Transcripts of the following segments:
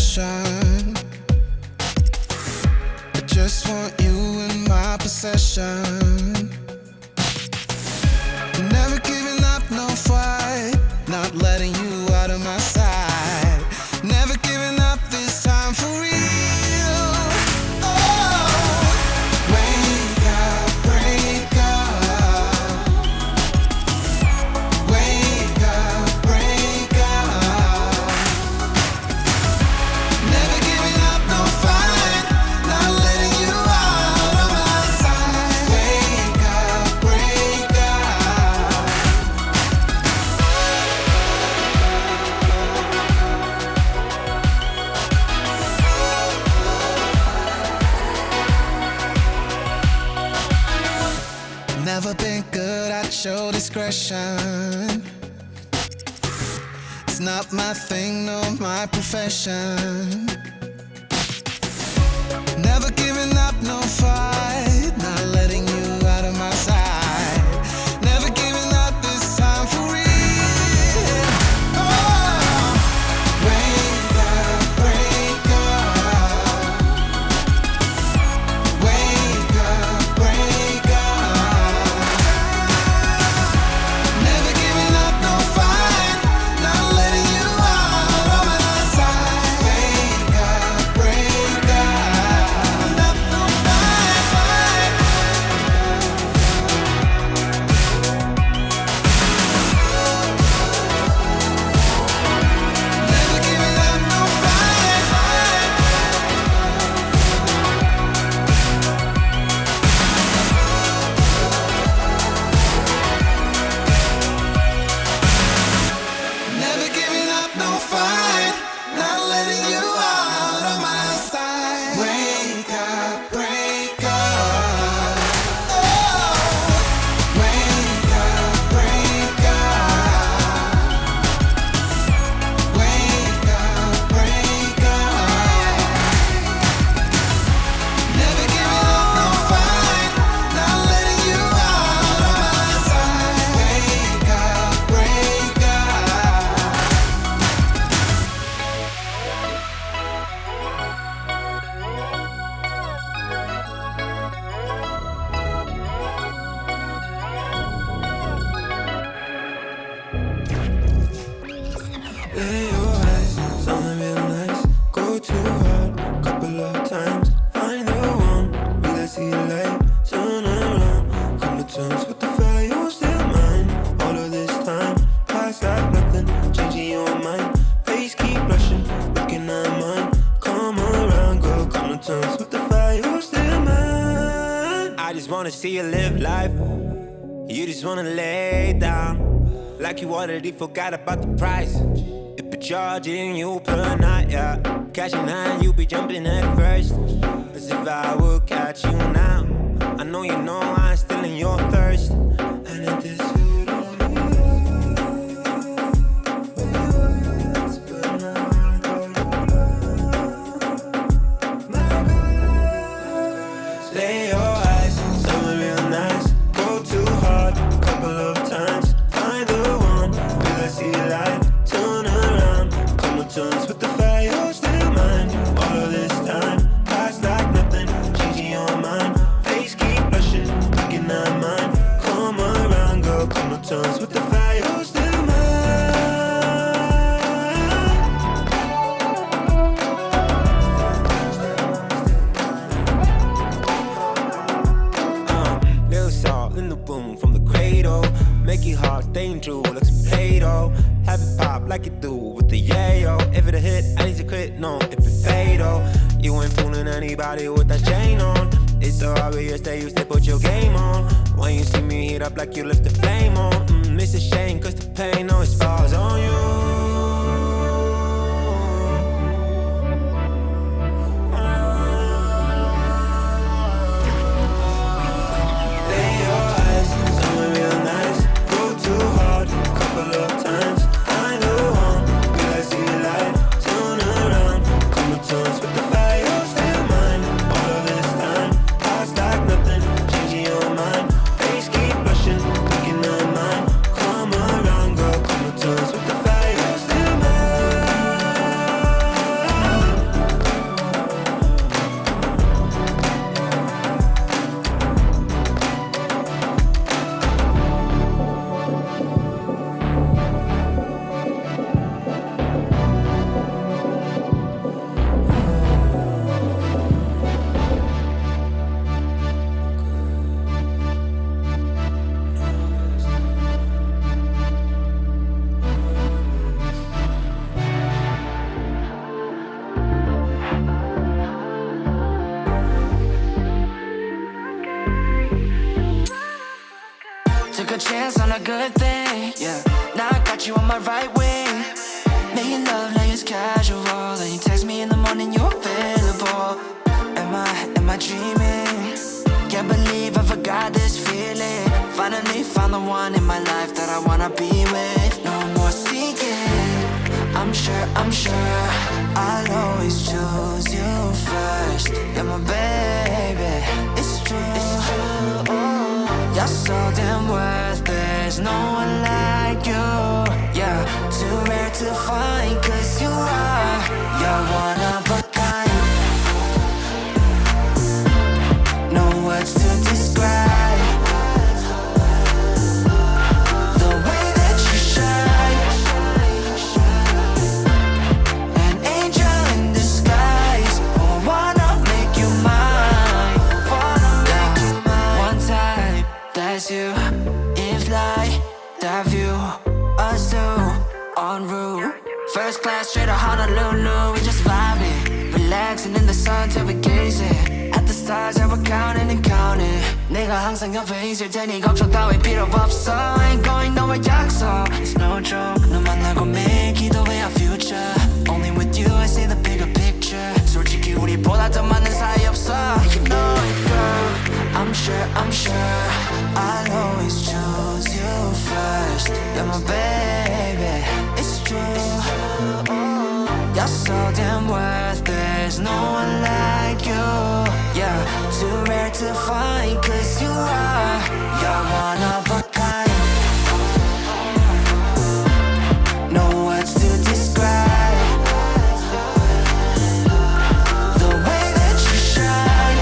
confession. I just want you in my possession. Never giving up, no fight. Not letting you out of my sight. Never giving up this time for real. Never been good at show discretion. It's not my thing, no, my profession. Never giving up, no fight. Not letting you out of my sight. Never giving up this time for real. Lay your eyes, something real nice. Go too hard, couple of times. Find the one, we let's see the light. Turn around, come to terms with the fire, you're still mine. All of this time, past like nothing, changing your mind. Face keep blushing, looking at mine. Come around, girl, come to terms with the fire, you're still mine. I just wanna see you live life. You just wanna lay down like you already forgot about the price. It be charging you per night, yeah. Cash in hand, you be jumping at first, as if I would catch you now. I know you know I'm still in your thirst, and it is good on me. But now I know you love my God. Lay your eyes, something real nice. Go too hard, couple of times. Find the one, will I see light? Turn around, come to terms with the fire, you're still mine. All of this time, past like nothing, changing your mind. Face keep blushing, looking at mine. Come around, girl, come to terms with the fire, you're still mine. Little salt in the room from the cradle. Make it hard, staying true, like some Play-Doh. Have it pop like you do with the yayo. If it a hit, I need to quit, no, if it fatal. You ain't fooling anybody with that chain on. It's so obvious that you still put your game on. When you see me heat up like you lift the flame on. It's a shame cause the pain always falls on you. chance on a good thing. Yeah, now I got you on my right wing. Making love like it's casual. Then you text me in the morning, you're available. Am I dreaming? Can't believe I forgot this feeling. Finally found the one in my life that I wanna be with. No more seeking. I'm sure I'll always choose you first. You're my baby, it's true. You're so damn worth it. There's no one like you. Yeah, too rare to find, 'cause you're one of a kind. No words to describe the way that you shine. An angel in disguise. Oh, wanna make you mine. One time, that's you. In flight, that view, us two, en route. First class straight to Honolulu. We just vibing, relaxing in the sun till we gazing at the stars that we're counting and counting. 내가 항상 옆에 있을 테니 걱정 따위 필요 없어. Ain't going nowhere 약속. It's no joke. 너 만나고 매일 기도해 our future. Only with you I see the bigger picture. 솔직히 우리보다 더 많은 사이 없어. You know it, girl. I'm sure I'll always choose you first. You're my baby, it's true. You're so damn worth it. There's no one like you. Yeah, too rare to find, 'cause you're one of a kind. No words to describe the way that you shine.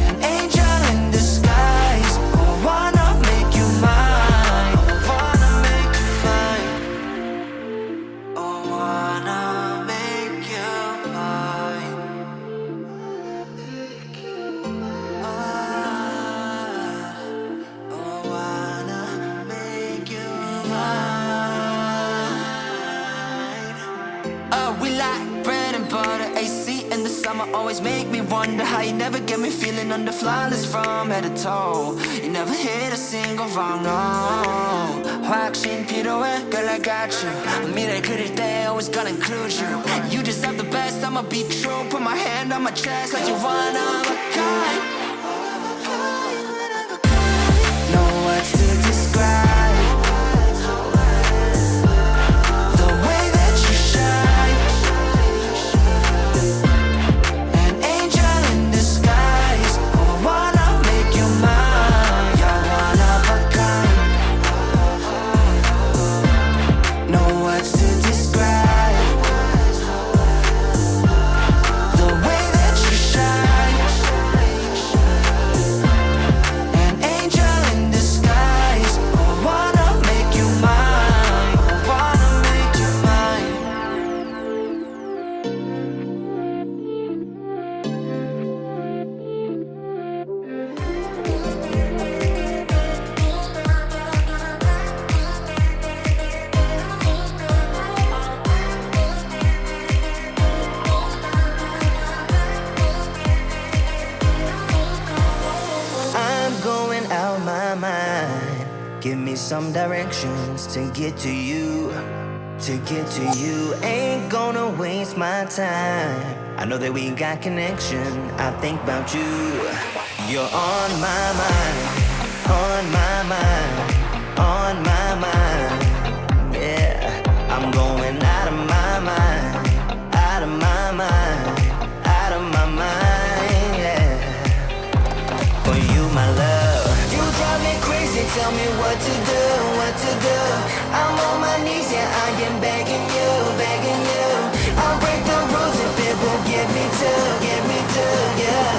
An angel in disguise. I wanna make you mine. Wanna make you mine. Oh, wanna make you mine. Oh, wanna make you mine. We like bread and butter, AC in the summer always make me wonder how you never get me feeling under flawless from head to toe. You never hit a single wrong, no. 확신 필요해, girl I got you. 미래 그릴 때 always gonna include you. You deserve the best, I'ma be true. Put my hand on my chest like you're one of a kind. No words to describe the way that you shine. An angel in disguise. I wanna make you mine. You're one of a kind. No words to describe the way that you shine. An angel in disguise. I wanna make you mine. I wanna make you mine. I'm going out my mind. Give me some directions to get to you. To get to you, ain't gonna waste my time. I know that we got connection. I think about you. You're on my mind. On my mind. On my mind. Yeah, I'm going out of my mind. Out of my mind. Out of my mind. Yeah. For you, my love. You drive me crazy, tell me what to do, what to do. I'm on my knees, yeah, I am begging you, begging you. I'll break the rules if it will get me to, yeah.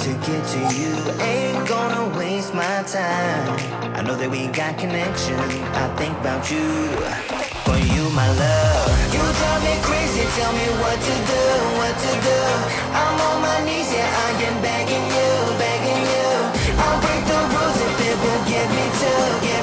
to get to you. Ain't gonna waste my time. I know that we got connection. I think about you. For you, my love. You drive me crazy, tell me what to do, what to do. I'm on my knees, yeah, I am begging you, begging you. I'll break the rules if it will get me to, yeah.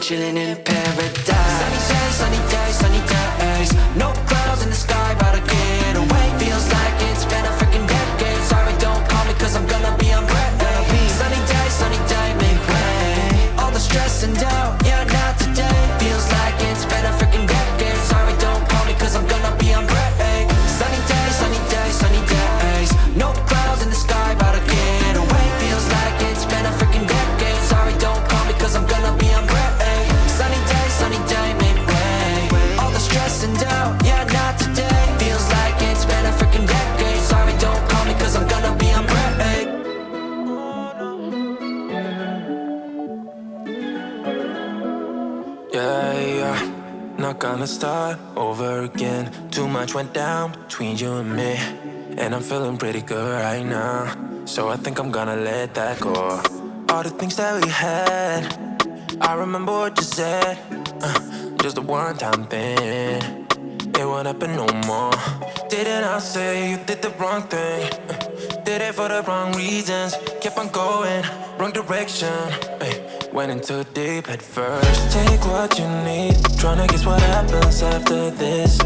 Chillin' in paradise. Sunny days, sunny days. No clouds in the sky, about to get away. Feels like it's been a freaking decade. Sorry, don't call me, cause I'm gonna be on break. Sunny day, make way. All the stress and doubt, yeah, not today. Feels like it's been a freaking decade. Sorry, don't call me, cause I'm gonna be on break. Sunny days. No clouds in the sky, about to get away. Feels like it's been a freaking decade. Sorry, don't call me, cause I'm gonna be on break. Sunny day, make way. All the stress and doubt, yeah, not today. Feels like it's been a freaking decade. Sorry, don't call me, cause I'm gonna be on break. Yeah, not gonna start over again. Too much went down between you and me, and I'm feeling pretty good right now. So I think I'm gonna let that go. All the things that we had, I remember what you said. Just a one-time thing, it won't happen no more. Didn't I say you did the wrong thing? Did it for the wrong reasons. Kept on going, wrong direction. Ay, went into deep at first. Take what you need. Tryna guess what happens after this.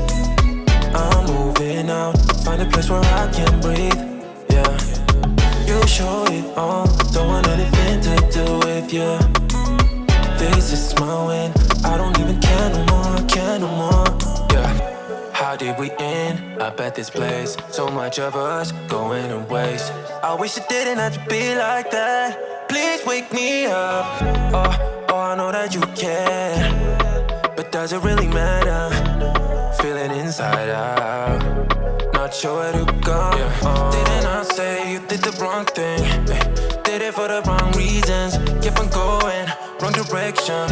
I'm moving out. Find a place where I can breathe. Yeah. You show it all. Don't want anything to do with you. This is my win. I don't even care no more. Care no more. Yeah. How did we end up at this place? So much of us going to waste. I wish it didn't have to be like that. Please wake me up. Oh, I know that you care, but does it really matter? Feeling inside out, not sure where to go. Didn't I say you did the wrong thing? Did it for the wrong reasons. Kept on going, wrong direction.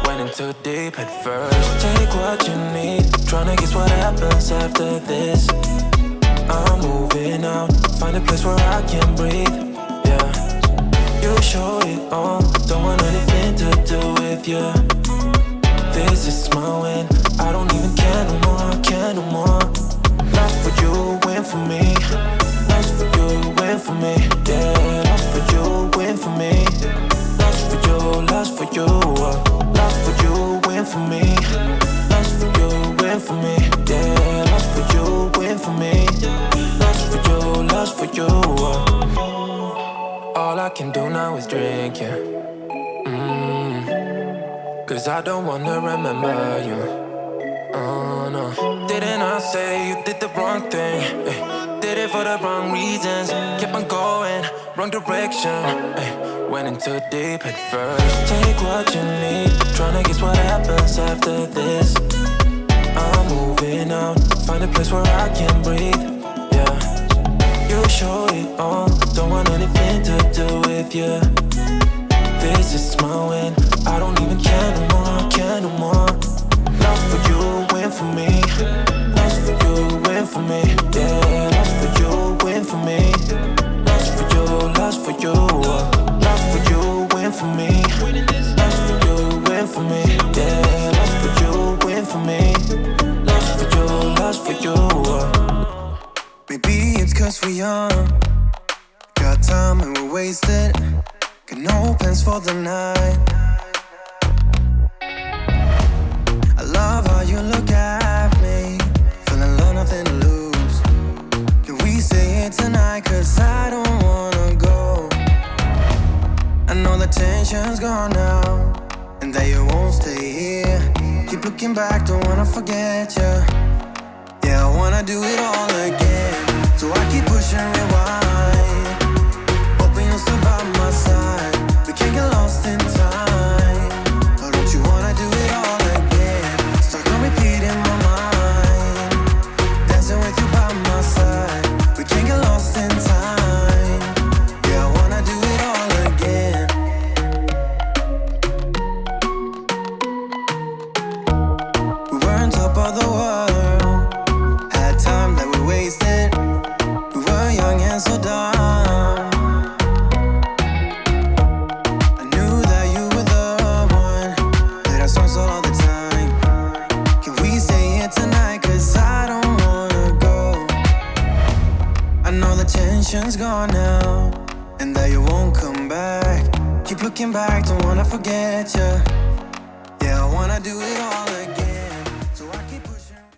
Went in too deep at first. Take what you need. Tryna guess what happens after this. I'm moving out. Find a place where I can breathe. Yeah. You show it all. Don't want anything to do with you. This is my win. I don't even care no more. Care no more. Lost for you, win for me. Lost for you, win for me. Yeah. Lost for you, win for me. Lost for you, lost for you. Lost for you, win for me. Lost for you, win for me. Yeah. Lost for you, win for me. Lost for you, lost for you. All I can do now is drink, yeah. Cause I don't wanna remember you. Oh no. Didn't I say you did the wrong thing? Did it for the wrong reasons. Kept on going, wrong direction. Went in too deep at first. Take what you need. Tryna guess what happens after this. I'm moving out. Find a place where I can breathe. Yeah. You show it all. Don't want anything to do with you. This is my win. I don't even care no more. Care no more. Lost for you, win for me. Lost for you, win for me. Yeah. Lost for you, win for me. Lost for you, lost for you. Lost for you, win for me. Lost for you, win for me. Yeah. Lost for you, win for me. Lost for you, lost for you. Maybe it's cause we're young. Got time and we're wasted. Got no plans for the night. I love how you look at me. Feeling low, nothing to lose. Can we say it tonight? Cause I don't wanna go. I know the tension's gone now, and that you won't stay here. Keep looking back, don't wanna forget you. Yeah, I wanna do it all again. So I keep pushing rewind, hoping you'll still by my side. We can't get lost in time. Or don't you wanna do it all again? Start on repeat in my mind, dancing with you by my side. We can't get lost in time. Yeah, I wanna do it all again. We were on top of the world, had time that we wasted. We were young and so dumb. I knew that you were the one. Played our songs all the time. Can we say it tonight? Cause I don't wanna go. I know the tension's gone now, and that you won't come back. Keep looking back, don't wanna forget you. Yeah, I wanna do it all